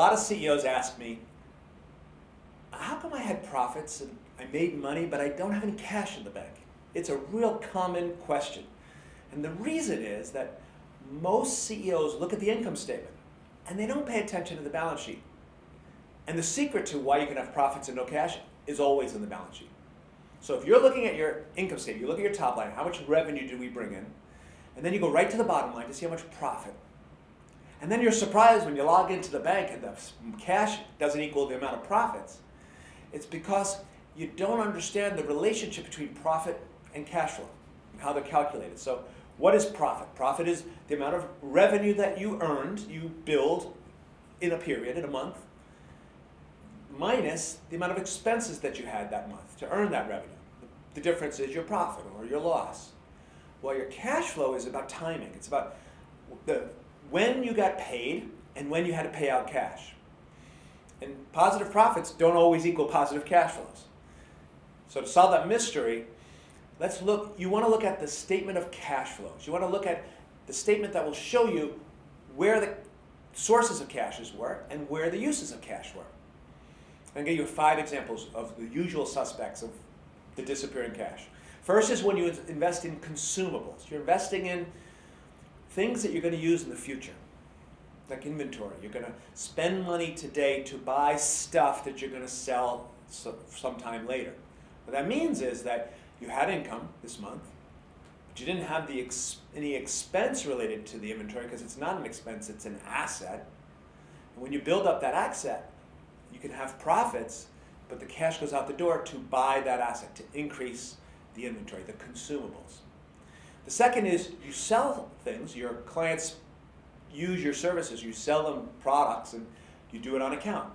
lot of CEOs ask me, how come I had profits and I made money, but I don't have any cash in the bank? It's a real common question. And the reason is that most CEOs look at the income statement and they don't pay attention to the balance sheet. And the secret to why you can have profits and no cash is always in the balance sheet. So if you're looking at your income statement, you look at your top line, how much revenue do we bring in? And then you go right to the bottom line to see how much profit. And then you're surprised when you log into the bank and the cash doesn't equal the amount of profits. It's because you don't understand the relationship between profit and cash flow and how they're calculated. So what is profit? Profit is the amount of revenue that you earned, you billed in a period, in a month, minus the amount of expenses that you had that month to earn that revenue. The difference is your profit or your loss. Well, your cash flow is about timing. It's about when you got paid and when you had to pay out cash. And positive profits don't always equal positive cash flows. So to solve that mystery, you want to look at the statement of cash flows. You want to look at the statement that will show you where the sources of cash were and where the uses of cash were. I'm going to give you 5 examples of the usual suspects of the disappearing cash. First is when you invest in consumables. You're investing in things that you're going to use in the future, like inventory. You're going to spend money today to buy stuff that you're going to sell sometime later. What that means is that you had income this month, but you didn't have any expense related to the inventory because it's not an expense, it's an asset. And when you build up that asset, you can have profits, but the cash goes out the door to buy that asset, to increase the inventory, the consumables. The second is you sell things. Your clients use your services. You sell them products, and you do it on account.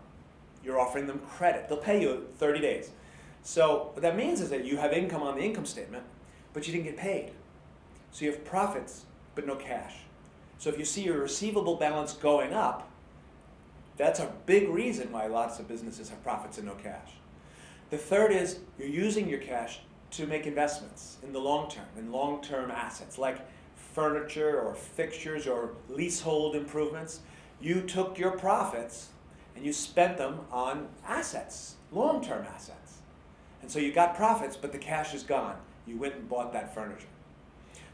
You're offering them credit. They'll pay you in 30 days. So what that means is that you have income on the income statement, but you didn't get paid. So you have profits, but no cash. So if you see your receivable balance going up, that's a big reason why lots of businesses have profits and no cash. The third is you're using your cash to make investments in the long term, in long-term assets like furniture or fixtures or leasehold improvements. You took your profits and you spent them on assets, long-term assets. And so you got profits, but the cash is gone. You went and bought that furniture.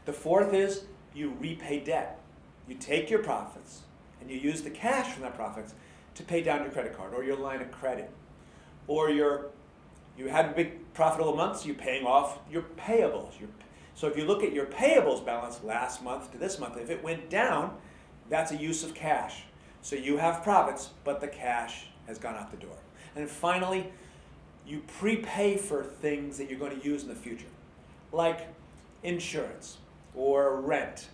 The fourth is you repay debt. You take your profits and you use the cash from that profits to pay down your credit card or your line of credit. Or you had a big profitable month, so you're paying off your payables. So if you look at your payables balance last month to this month, if it went down, that's a use of cash. So you have profits, but the cash has gone out the door. And finally, you prepay for things that you're going to use in the future, like insurance or rent.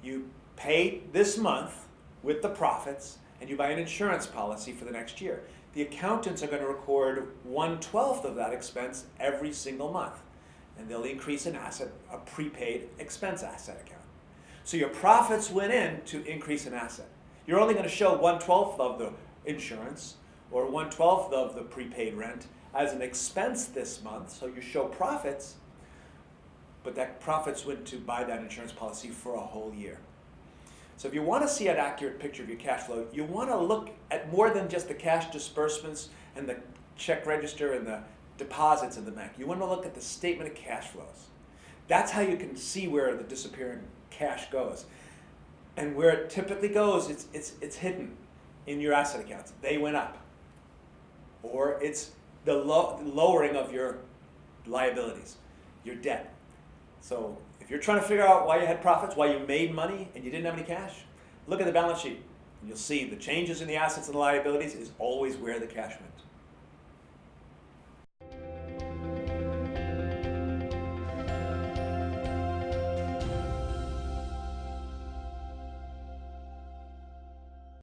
You pay this month with the profits, and you buy an insurance policy for the next year. The accountants are going to record 1/12 of that expense every single month, and they'll increase an asset, a prepaid expense asset account. So your profits went in to increase an asset. You're only going to show 1/12 of the insurance or 1/12 of the prepaid rent as an expense this month, so you show profits, but that profits went to buy that insurance policy for a whole year. So if you want to see an accurate picture of your cash flow, you want to look at more than just the cash disbursements and the check register and the deposits in the bank. You want to look at the statement of cash flows. That's how you can see where the disappearing cash goes. And where it typically goes, it's hidden in your asset accounts. They went up. Or it's the lowering of your liabilities, your debt. So if you're trying to figure out why you had profits, why you made money, and you didn't have any cash, look at the balance sheet. And you'll see the changes in the assets and the liabilities is always where the cash went.